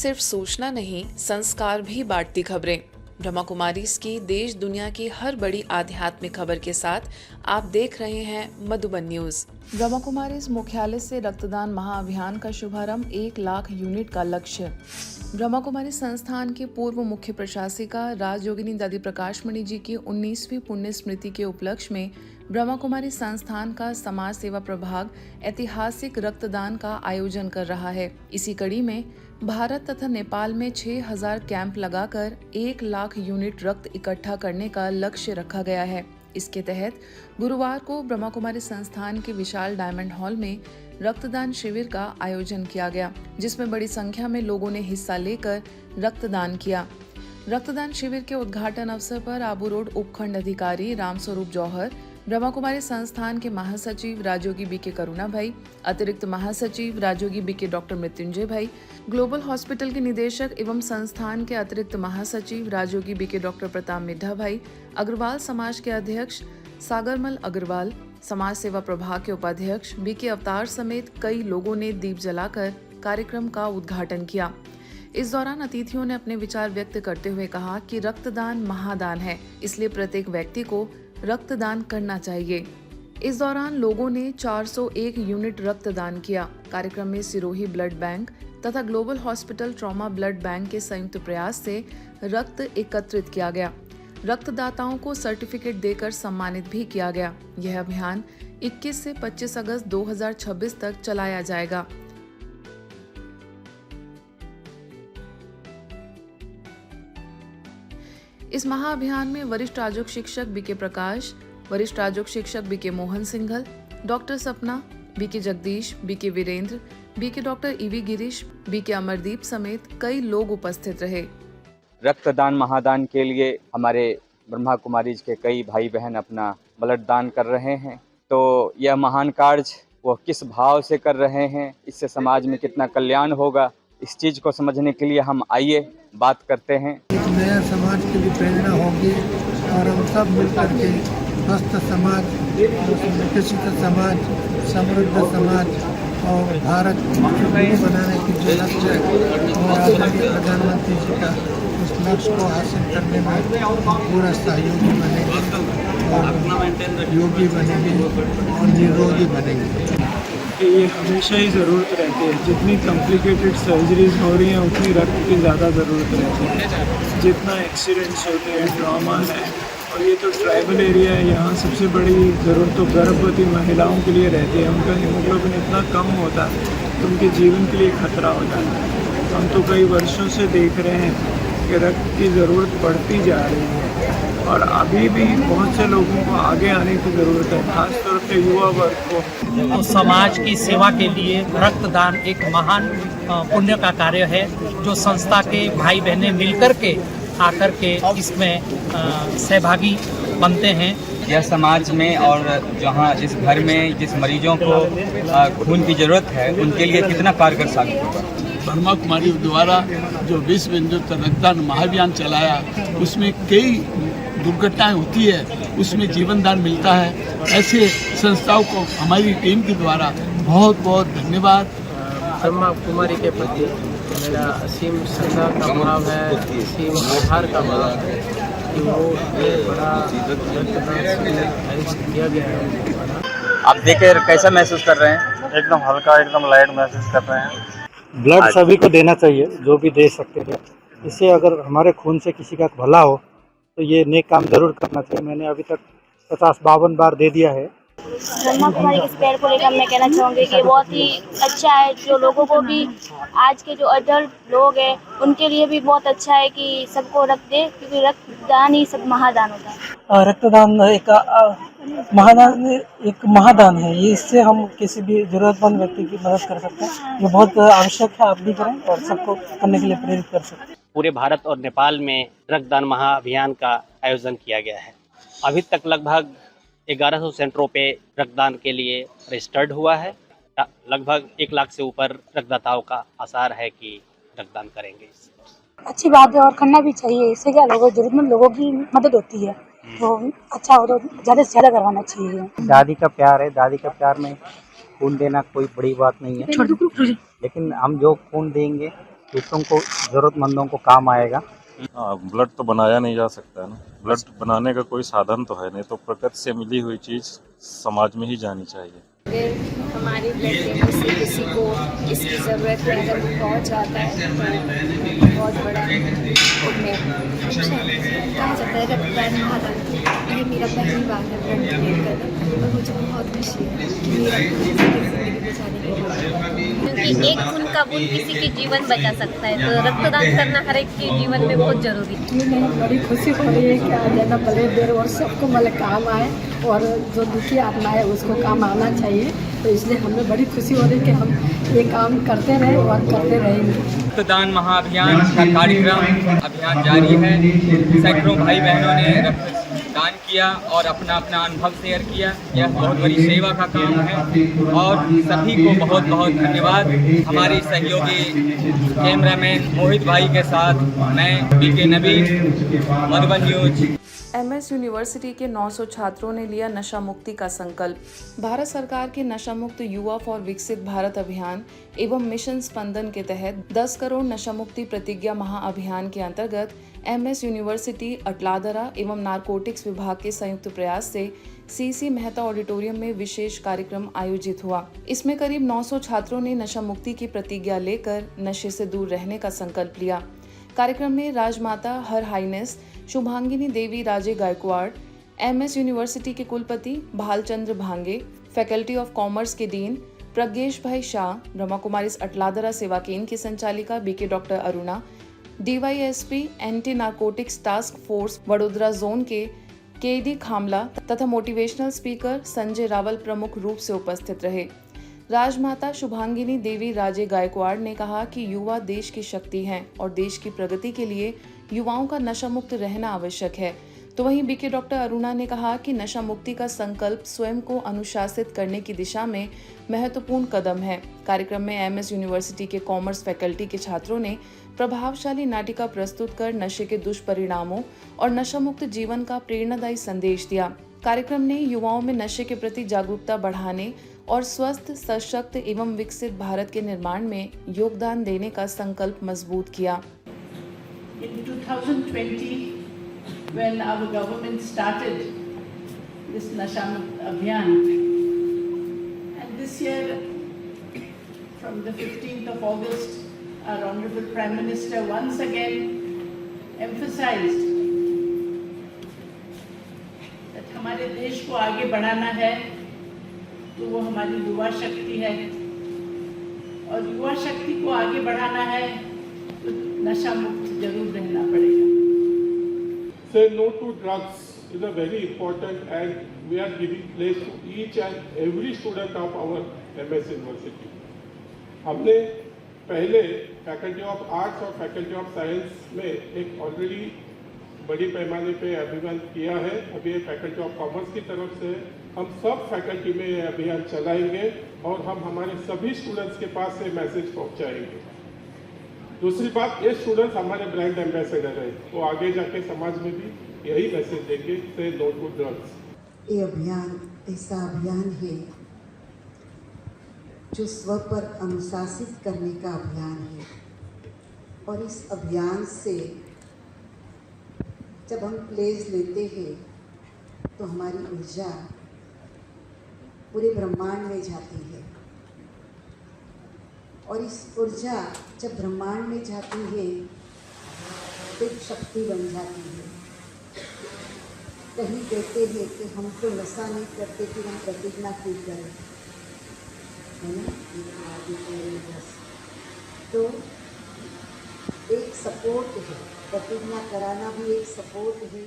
सिर्फ सूचना नहीं, संस्कार भी बांटती खबरें। ब्रह्मा कुमारीज की देश दुनिया की हर बड़ी आध्यात्मिक खबर के साथ आप देख रहे हैं मधुबन न्यूज। ब्रह्मा कुमारीज मुख्यालय से रक्तदान महाअभियान का शुभारंभ 1 लाख यूनिट का लक्ष्य। ब्रह्मा कुमारी संस्थान के पूर्व मुख्य प्रशासिका राजयोगिनी दादी प्रकाश मणि जी की 19वीं पुण्य स्मृति के उपलक्ष्य में ब्रह्मा कुमारी संस्थान का समाज सेवा प्रभाग ऐतिहासिक रक्तदान का आयोजन कर रहा है। इसी कड़ी में भारत तथा नेपाल में 6000 कैंप लगाकर 1 लाख यूनिट रक्त इकट्ठा करने का लक्ष्य रखा गया है। इसके तहत गुरुवार को ब्रह्मा कुमारी संस्थान के विशाल डायमंड हॉल में रक्तदान शिविर का आयोजन किया गया, जिसमें बड़ी संख्या में लोगों ने हिस्सा लेकर रक्तदान किया। रक्तदान शिविर के उद्घाटन अवसर पर आबू रोड उपखंड अधिकारी रामस्वरूप जौहर, ब्रह्मा कुमारी संस्थान के महासचिव राजयोगी बीके करुणा भाई, अतिरिक्त महासचिव राजयोगी बीके डॉक्टर मृत्युंजय भाई, ग्लोबल हॉस्पिटल के निदेशक एवं संस्थान के अतिरिक्त महासचिव राजयोगी बीके डॉक्टर प्रताप मिड्ढा भाई, अग्रवाल समाज के अध्यक्ष सागरमल अग्रवाल, समाज सेवा प्रभाग के उपाध्यक्ष बीके अवतार समेत कई लोगों ने दीप जलाकर कार्यक्रम का उद्घाटन किया। इस दौरान अतिथियों ने अपने विचार व्यक्त करते हुए कहा कि रक्तदान महादान है, इसलिए प्रत्येक व्यक्ति को रक्तदान करना चाहिए। इस दौरान लोगों ने 401 यूनिट रक्तदान किया। कार्यक्रम में सिरोही ब्लड बैंक तथा global hospital trauma blood bank के संयुक्त प्रयास से रक्त एकत्रित किया गया। रक्तदाताओं को सर्टिफिकेट देकर सम्मानित भी किया गया। यह अभियान 21 से 25 अगस्त 2026 तक चलाया जाएगा। इस महाअभियान में वरिष्ठ राजयोग शिक्षक बीके प्रकाश, वरिष्ठ राजयोग शिक्षक BK Mohan Singhal, doctor Sapna, BK Jagdish, BK Virendra, BK doctor EV Girish, BK Amardeep समेत कई लोग उपस्थित रहे। रक्तदान महादान के लिए हमारे ब्रह्मा कुमारीज के कई भाई बहन अपना ब्लड दान कर रहे हैं। तो यह महान कार्य वो किस भाव से कर रहे हैं, इससे समाज में कितना कल्याण होगा, इस चीज़ को समझने के लिए हम आइए बात करते हैं। एक नया समाज के लिए प्रेरणा होगी और हम सब मिलकर के स्वस्थ समाज, विकसित समाज, समृद्ध समाज और भारत बनाने की जो लक्ष्य है और आदरणीय प्रधानमंत्री जी का उस लक्ष्य को हासिल करने में पूरा सहयोगी बनेंगे और योगी बनेंगे और निरोगी बनेंगे। ये हमेशा ही ज़रूरत रहती है। जितनी कॉम्प्लिकेटेड सर्जरीज हो रही हैं उतनी रक्त की ज़्यादा ज़रूरत रहती है। जितना एक्सीडेंट्स होते हैं, ट्रॉमा है, और ये तो ट्राइबल एरिया है, यहाँ सबसे बड़ी ज़रूरत तो गर्भवती महिलाओं के लिए रहती है। उनका हीमोग्लोबिन इतना कम होता है तो उनके जीवन के लिए खतरा हो जाता है। हम तो कई वर्षों से देख रहे हैं कि रक्त की ज़रूरत बढ़ती जा रही है और अभी भी बहुत से लोगों को आगे आने की ज़रूरत है, खासतौर पे युवा वर्ग को। तो समाज की सेवा के लिए रक्तदान एक महान पुण्य का कार्य है, जो संस्था के भाई बहनें मिलकर के आकर के इसमें सहभागी बनते हैं। यह समाज में और जहाँ जिस घर में जिस मरीजों को खून की ज़रूरत है उनके लिए कितना कारगर साबित होगा। ब्रह्मा कुमारी द्वारा जो विश्व बिंदु रक्तदान महाअभियान चलाया, उसमें कई दुर्घटनाएं होती है, उसमें जीवन दान मिलता है। ऐसे संस्थाओं को हमारी टीम के द्वारा बहुत बहुत धन्यवाद। ब्रह्मा कुमारी के प्रति मेरा असीम श्रद्धा का भाव है, असीम आभार का भाव है कि वो बड़ा आयोजित किया गया है। आप देखकर कैसा महसूस कर रहे हैं? एकदम हल्का, एकदम लाइट महसूस कर रहे हैं। ब्लड सभी को देना चाहिए, जो भी दे सकते हैं। इससे अगर हमारे खून से किसी का भला हो तो ये नेक काम जरूर करना चाहिए। मैंने अभी तक 50-52 बार दे दिया है। ब्रह्मा कुमारी इस पेड़ को लेकर मैं कहना चाहूँगी कि बहुत ही अच्छा है, जो लोगों को भी आज के जो अडल्ट लोग हैं उनके लिए भी बहुत अच्छा है कि सबको रक्त दे, क्योंकि रक्तदान ही सब महादान होता है। रक्तदान एक महादान है। ये इससे हम किसी भी जरूरतमंद व्यक्ति की मदद कर सकते हैं। ये बहुत आवश्यक है, आप भी करें और सबको करने के लिए प्रेरित कर सकते हैं। पूरे भारत और नेपाल में रक्तदान महाअभियान का आयोजन किया गया है। अभी तक लगभग 1100 सेंटरों पे रक्तदान के लिए रजिस्टर्ड हुआ है। लगभग 1 लाख से ऊपर रक्तदाताओं का आसार है कि रक्तदान करेंगे। अच्छी बात है और करना भी चाहिए। इससे क्या लोगों जरूरतमंद लोगों की मदद होती है, तो अच्छा हो तो ज़्यादा से ज़्यादा करवाना चाहिए। दादी का प्यार है, दादी का प्यार में खून देना कोई बड़ी बात नहीं है, लेकिन हम जो खून देंगे दूसरों को, ज़रूरतमंदों को काम आएगा। हाँ, ब्लड तो बनाया नहीं जा सकता है ना, ब्लड बनाने का कोई साधन तो है नहीं, तो प्रकृति से मिली हुई चीज़ समाज में ही जानी चाहिए। अगर हमारी ब्लड देने से किसी को इसकी ज़रूरत है, अगर वो पहुँच जाता है तो बहुत बड़ा पुण्य कहा जाता है। रक्तदान महादान, ये मेरा पहली बार है ब्लड डोनेट करना और मुझे बहुत खुशी है कि मेरा ज़िंदगी बचाने के लिए, क्योंकि एक खून का बूंद किसी की जीवन बचा सकता है, तो रक्तदान करना हर एक के जीवन में बहुत ज़रूरी है। मुझे बड़ी खुशी हो रही है कि आज ज़्यादा ब्लड दे और सबको मतलब काम आए और जो दुखी आत्मा है उसको काम आना चाहिए, तो इसलिए हमें बड़ी खुशी हो रही है कि हम ये काम करते रहे और करते रहेंगे। रक्तदान महाअभियान का कार्यक्रम अभियान जारी है। सैकड़ों भाई बहनों ने रक्तदान किया और अपना अपना अनुभव शेयर किया। यह बहुत बड़ी सेवा का काम है और सभी को बहुत बहुत धन्यवाद। हमारे सहयोगी कैमरामैन मोहित भाई के साथ मैं बीके नबी, मधुबन न्यूज। एमएस यूनिवर्सिटी के 900 छात्रों ने लिया नशा मुक्ति का संकल्प। भारत सरकार के नशा मुक्त युवा फॉर विकसित भारत अभियान एवं मिशन स्पंदन के तहत 10 करोड़ नशा मुक्ति प्रतिज्ञा महाअभियान के अंतर्गत एमएस यूनिवर्सिटी अटलादरा एवं नारकोटिक्स विभाग के संयुक्त प्रयास से सीसी मेहता ऑडिटोरियम में विशेष कार्यक्रम आयोजित हुआ। इसमें करीब 900 छात्रों ने नशा मुक्ति की प्रतिज्ञा लेकर नशे से दूर रहने का संकल्प लिया। कार्यक्रम में Rajmata her highness Shubhangini Devi Raje Gaekwad, MS university के कुलपति Bhalchandra Bhange, faculty of commerce के डीन प्रज्ञेश भाई शाह, ब्रह्मा कुमारीज अटलादरा सेवा केंद्र की संचालिका BK doctor Aruna, DYSP anti narcotics task force Vadodara zone के केडी खामला तथा मोटिवेशनल स्पीकर संजय रावल प्रमुख रूप से उपस्थित रहे। राजमाता शुभांगिनी देवी राजे गायकवाड़ ने कहा कि युवा देश की शक्ति हैं और देश की प्रगति के लिए युवाओं का नशा मुक्त रहना आवश्यक है। तो वहीं बीके डॉक्टर अरुणा ने कहा कि नशा मुक्ति का संकल्प स्वयं को अनुशासित करने की दिशा में महत्वपूर्ण कदम है। कार्यक्रम में एमएस यूनिवर्सिटी के कॉमर्स फैकल्टी के छात्रों ने प्रभावशाली नाटिका प्रस्तुत कर नशे के दुष्परिणामों और नशा मुक्त जीवन का प्रेरणादायी संदेश दिया। कार्यक्रम ने युवाओं में नशे के प्रति जागरूकता बढ़ाने और स्वस्थ, सशक्त एवं विकसित भारत के निर्माण में योगदान देने का संकल्प मजबूत किया। In 2020, when our government started this Nasha Mukt Abhiyan, and this year, from the 15th of August, our Honorable Prime Minister once again emphasized that हमारे देश को आगे बढ़ाना है तो वो हमारी युवा शक्ति है, और युवा शक्ति को आगे बढ़ाना है तो नशा मुक्त जरूर रहना पड़ेगा। Say no to drugs is a very important, and we are giving place to each and every student of our MS University. हमने पहले फैकल्टी ऑफ आर्ट्स और फैकल्टी ऑफ साइंस में एक ऑलरेडी बड़ी पैमाने पे अभियान किया है। अभी फैकल्टी ऑफ कॉमर्स की तरफ से हम सब फैकल्टी में ये अभियान चलाएंगे और हम हमारे सभी स्टूडेंट्स के पास से मैसेज पहुंचाएंगे। दूसरी बात, ये स्टूडेंट्स हमारे ब्रांड एम्बेसडर है, तो आगे जाके समाज में भी यही मैसेज देंगे, से नो टू ड्रग्स। ये अभियान ऐसा अभियान है जो स्व पर अनुशासित करने का अभियान है, और इस अभियान से जब हम प्लेज लेते हैं तो हमारी ऊर्जा पूरे ब्रह्मांड में जाती है, और इस ऊर्जा जब ब्रह्मांड में जाती है तो एक शक्ति बन जाती है। कहीं कहते हैं कि हम तो नशा नहीं करते, फिर हम प्रतिज्ञा क्यों करें, है ना। तो एक सपोर्ट है, प्रतिज्ञा कराना भी एक सपोर्ट है।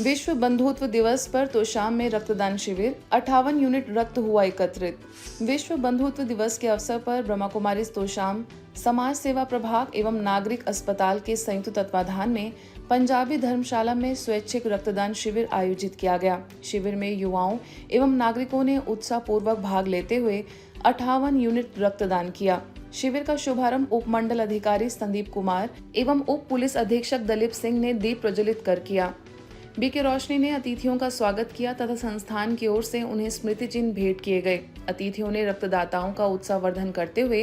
विश्व बंधुत्व दिवस पर तोशाम में रक्तदान शिविर, 58 यूनिट रक्त हुआ एकत्रित। विश्व बंधुत्व दिवस के अवसर पर ब्रह्मा कुमारीज तोशाम समाज सेवा प्रभाग एवं नागरिक अस्पताल के संयुक्त तत्वाधान में पंजाबी धर्मशाला में स्वैच्छिक रक्तदान शिविर आयोजित किया गया। शिविर में युवाओं एवं नागरिकों ने उत्साहपूर्वक भाग लेते हुए 58 यूनिट रक्तदान किया। शिविर का शुभारंभ उप मंडल अधिकारी संदीप कुमार एवं उप पुलिस अधीक्षक दलीप सिंह ने दीप प्रज्वलित कर किया। बीके रोशनी ने अतिथियों का स्वागत किया तथा संस्थान की ओर से उन्हें स्मृति चिन्ह भेंट किए गए। अतिथियों ने रक्तदाताओं का उत्साहवर्धन करते हुए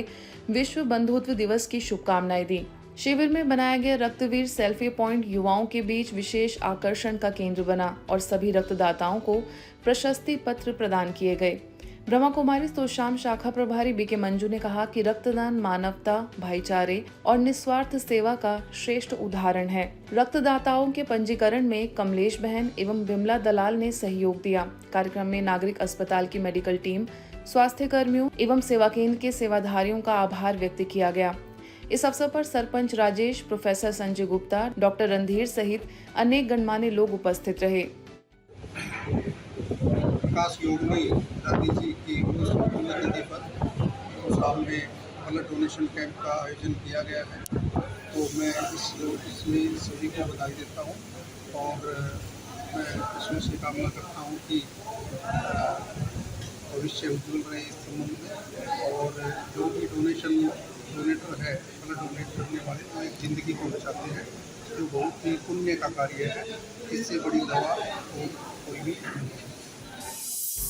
विश्व बंधुत्व दिवस की शुभकामनाएं दी। शिविर में बनाया गया रक्तवीर सेल्फी पॉइंट युवाओं के बीच विशेष आकर्षण का केंद्र बना और सभी रक्तदाताओं को प्रशस्ति पत्र प्रदान किए गए। ब्रह्मा कुमारी तोशाम शाखा प्रभारी बीके मंजू ने कहा कि रक्तदान मानवता, भाईचारे और निस्वार्थ सेवा का श्रेष्ठ उदाहरण है। रक्तदाताओं के पंजीकरण में कमलेश बहन एवं बिमला दलाल ने सहयोग दिया। कार्यक्रम में नागरिक अस्पताल की मेडिकल टीम, स्वास्थ्य कर्मियों एवं सेवा केंद्र के सेवाधारियों का आभार व्यक्त किया गया। इस अवसर पर सरपंच राजेश, प्रोफेसर संजय गुप्ता, डॉक्टर रणधीर सहित अनेक गणमान्य लोग उपस्थित रहे। विकास योगिनी दादी जी की पुण्यतिथि पर साल में ब्लड डोनेशन कैंप का आयोजन किया गया है, तो मैं इसमें सभी को बधाई देता हूँ और मैं ईश्वर से कामना करता हूँ कि भविष्य उज्जवल रहे इस संबंध में, और जो भी डोनेटर है, ब्लड डोनेट करने वाले, तो एक ज़िंदगी को बचाते हैं, जो बहुत ही पुण्य का कार्य है। इससे बड़ी दवा कोई भी नहीं है।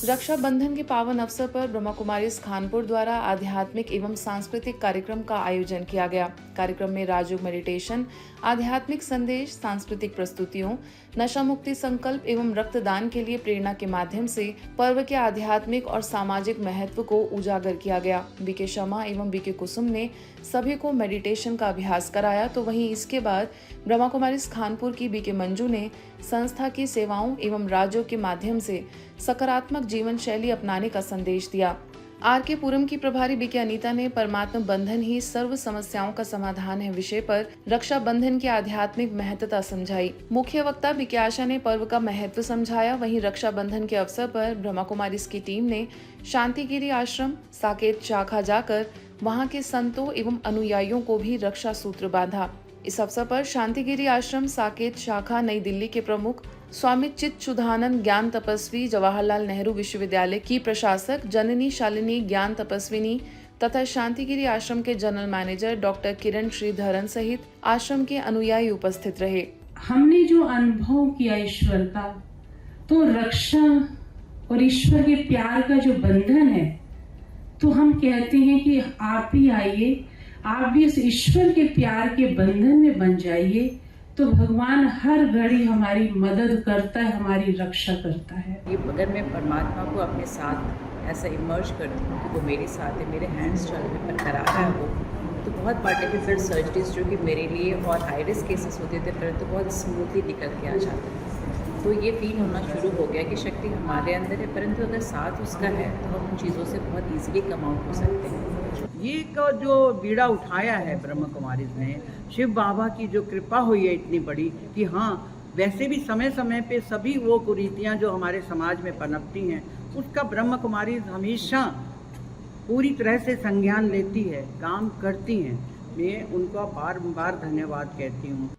रक्षाबंधन के पावन अवसर पर ब्रह्मा कुमारी खानपुर द्वारा आध्यात्मिक एवं सांस्कृतिक कार्यक्रम का आयोजन किया गया। कार्यक्रम में राजयोग मेडिटेशन, आध्यात्मिक संदेश, सांस्कृतिक प्रस्तुतियों, नशा मुक्ति संकल्प एवं रक्तदान के लिए प्रेरणा के माध्यम से पर्व के आध्यात्मिक और सामाजिक महत्व को उजागर किया गया। बीके शर्मा एवं बीके कुसुम ने सभी को मेडिटेशन का अभ्यास कराया, तो वहीं इसके बाद ब्रह्मा कुमारी खानपुर की बीके मंजू ने संस्था की सेवाओं एवं राजयोग के माध्यम से सकारात्मक जीवन शैली अपनाने का संदेश दिया। आरके पुरम की प्रभारी बीके अनीता ने परमात्मा बंधन ही सर्व समस्याओं का समाधान है विषय पर रक्षाबंधन की आध्यात्मिक महत्ता समझाई। मुख्य वक्ता बीके आशा ने पर्व का महत्व समझाया। वहीं रक्षाबंधन के अवसर पर ब्रह्मा कुमारी की टीम ने शांतिगिरी आश्रम साकेत शाखा जाकर वहां के संतों एवं अनुयायियों को भी रक्षा सूत्र बांधा। इस अवसर पर शांतिगिरी आश्रम साकेत शाखा नई दिल्ली के प्रमुख स्वामी चित्तसुधानंद ज्ञान तपस्वी, जवाहरलाल नेहरू विश्वविद्यालय की प्रशासक जननी शालिनी ज्ञान तपस्विनी तथा शांतिगिरी आश्रम के जनरल मैनेजर डॉक्टर किरण श्रीधरन सहित आश्रम के अनुयायी उपस्थित रहे। हमने जो अनुभव किया ईश्वर का, तो रक्षा और ईश्वर के प्यार का जो बंधन है, तो हम कहते हैं कि आप भी आइए, आप भी इस ईश्वर के प्यार के बंधन में बन जाइए, तो भगवान हर घड़ी हमारी मदद करता है, हमारी रक्षा करता है। ये अगर मैं परमात्मा को अपने साथ ऐसा इमर्ज करती हूँ कि वो मेरे साथ है, मेरे हैंड्स चल में करा रहा है वो, तो बहुत बार डिफिकल्ट सर्जरीज जो कि मेरे लिए और हाई रिस्क केसेस होते थे, फिर तो बहुत स्मूथली निकल के आ जाते हैं। तो ये फील होना शुरू हो गया कि शक्ति हमारे अंदर है, परंतु अगर साथ उसका है तो हम उन चीज़ों से बहुत ईजिली कम आउट हो सकते हैं। ये का जो बीड़ा उठाया है ब्रह्मा कुमारी ने, शिव बाबा की जो कृपा हुई है इतनी बड़ी कि हाँ, वैसे भी समय समय पे सभी वो कुरीतियाँ जो हमारे समाज में पनपती हैं, उसका ब्रह्मा कुमारी हमेशा पूरी तरह से संज्ञान लेती है, काम करती हैं। मैं उनका बार बार धन्यवाद कहती हूँ।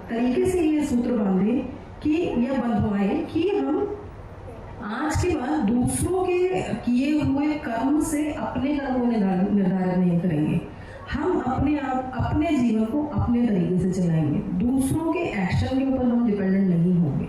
तरीके से ये सूत्र बांधे कि यह बंधवाए कि हम आज के बाद दूसरों के किए हुए कर्म से अपने कर्म को निर्धारित नहीं करेंगे। हम अपने आप अपने जीवन को अपने तरीके से चलाएंगे, दूसरों के एक्शन के ऊपर हम डिपेंडेंट नहीं होंगे।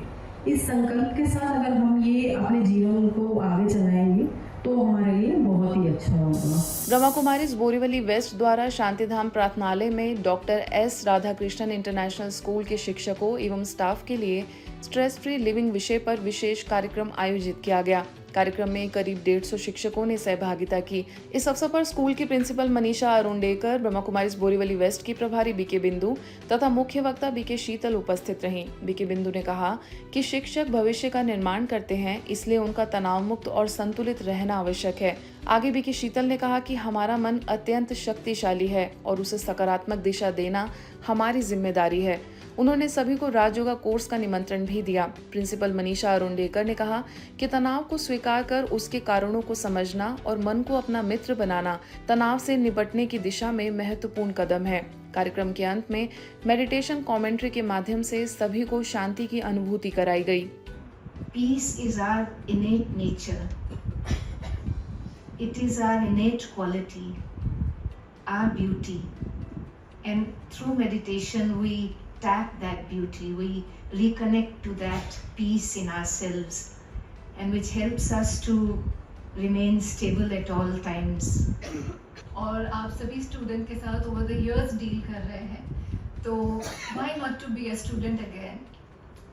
इस संकल्प के साथ अगर हम ये अपने जीवन को आगे चलाएंगे तो हमारे लिए बहुत ही अच्छा होगा। ब्रह्मा कुमारी बोरीवली वेस्ट द्वारा शांतिधाम प्रार्थनालय में doctor S Radhakrishnan international school के शिक्षकों एवं स्टाफ के लिए स्ट्रेस फ्री लिविंग विषय पर विशेष कार्यक्रम आयोजित किया गया। कार्यक्रम में करीब 150 शिक्षकों ने सहभागिता की। इस अवसर पर स्कूल की प्रिंसिपल मनीषा अरुणडेकर, ब्रह्मा कुमारी बोरीवली वेस्ट की प्रभारी बीके बिंदु तथा मुख्य वक्ता बीके शीतल उपस्थित रहीं। बीके बिंदु ने कहा कि शिक्षक भविष्य का निर्माण करते हैं, इसलिए उनका तनाव मुक्त और संतुलित रहना आवश्यक है। आगे बीके शीतल ने कहा कि हमारा मन अत्यंत शक्तिशाली है और उसे सकारात्मक दिशा देना हमारी जिम्मेदारी है। उन्होंने सभी को राजयोगा कोर्स का निमंत्रण भी दिया। प्रिंसिपल मनीषा अरुणडेकर ने कहा कि तनाव को स्वीकार कर उसके कारणों को समझना और मन को अपना मित्र बनाना तनाव से निपटने की दिशा में महत्वपूर्ण कदम है। कार्यक्रम के अंत में मेडिटेशन कमेंट्री के माध्यम से सभी को शांति की अनुभूति कराई गई। Peace is our innate nature. It is our innate quality, our beauty. And through meditation we tap that beauty, we reconnect to that peace in ourselves, and which helps us to remain stable at all times. और आप सभी student के साथ over the years deal कर रहे हैं, तो why not to be a student again?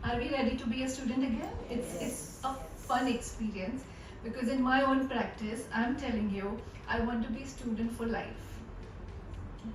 Are we ready to be a student again? It's a fun experience, because in my own practice I'm telling you, I want to be a student for life.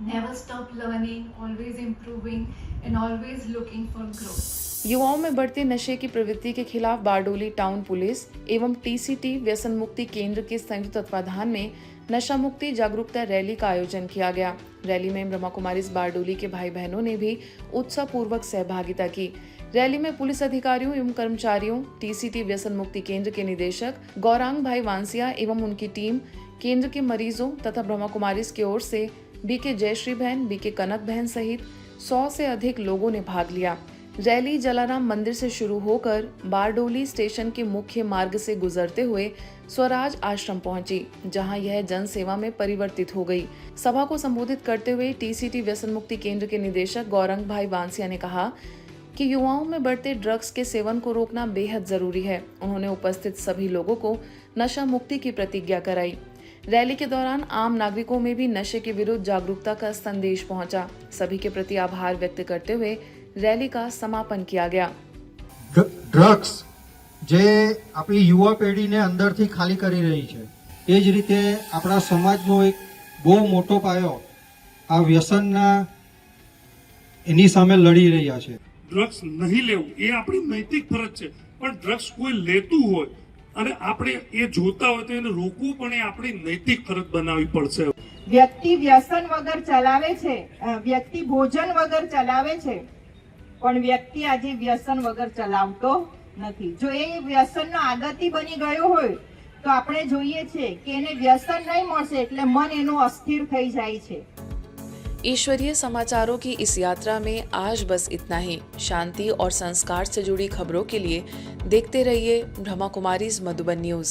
Never stop learning, always improving and always looking for growth. युवाओं में बढ़ते नशे की प्रवृत्ति के खिलाफ Bardoli town police एवं TCT व्यसन मुक्ति केंद्र के संयुक्त तत्वाधान में नशा मुक्ति जागरूकता रैली का आयोजन किया गया। रैली में ब्रह्मा कुमारीज बारडोली के भाई बहनों ने भी उत्साह पूर्वक सहभागिता की। रैली में पुलिस अधिकारियों एवं कर्मचारियों, टीसीटी व्यसन मुक्ति केंद्र के निदेशक गौरांग भाई वांसिया एवं उनकी टीम, केंद्र के मरीजों तथा ब्रह्मा कुमारीज की ओर से बीके जयश्री बहन, बीके कनक बहन सहित 100 से अधिक लोगों ने भाग लिया। रैली जलाराम मंदिर से शुरू होकर बारडोली स्टेशन के मुख्य मार्ग से गुजरते हुए स्वराज आश्रम पहुंची, जहां यह जन सेवा में परिवर्तित हो गई। सभा को संबोधित करते हुए टीसीटी व्यसन मुक्ति केंद्र के निदेशक गौरंग भाई बांसिया ने कहा कि युवाओं में बढ़ते ड्रग्स के सेवन को रोकना बेहद जरूरी है। उन्होंने उपस्थित सभी लोगों को नशा मुक्ति की प्रतिज्ञा कराई। रैली के दौरान आम नागरिकों में भी नशे के विरुद्ध जागरूकता का संदेश पहुंचा। सभी के प्रति आभार व्यक्त करते हुए रैली का समापन किया गया। ડ્રગ્સ જે આપણી યુવા પેઢીને અંદરથી ખાલી કરી રહી છે, એ જ રીતે આપણા સમાજનો એક બહુ મોટો પાયો આ વ્યસનના એની સામે લડી રહ્યા છે। ડ્રગ્સ નહીં લેવું એ આપણી નૈતિક ફરજ છે, પણ ડ્રગ્સ કોઈ લેતું હોય અને આપણે એ જોતા હોય તો એને રોકવું પણ એ આપણી નૈતિક ફરજ બનાવવી પડશે। વ્યક્તિ વ્યસન વગર ચલાવે છે, વ્યક્તિ ભોજન વગર ચલાવે છે, પણ વ્યક્તિ આજે વ્યસન વગર ચલાવતો નથી। જો એ વ્યસનનો આદતી બની ગયો હોય તો આપણે જોઈએ છે કે એને વ્યસન નહીં મળશે એટલે મન એનું અસ્થિર થઈ જાય છે। ईश्वरीय समाचारों की इस यात्रा में आज बस इतना ही। शांति और संस्कार से जुड़ी खबरों के लिए देखते रहिए ब्रह्मा कुमारीज मधुबन न्यूज।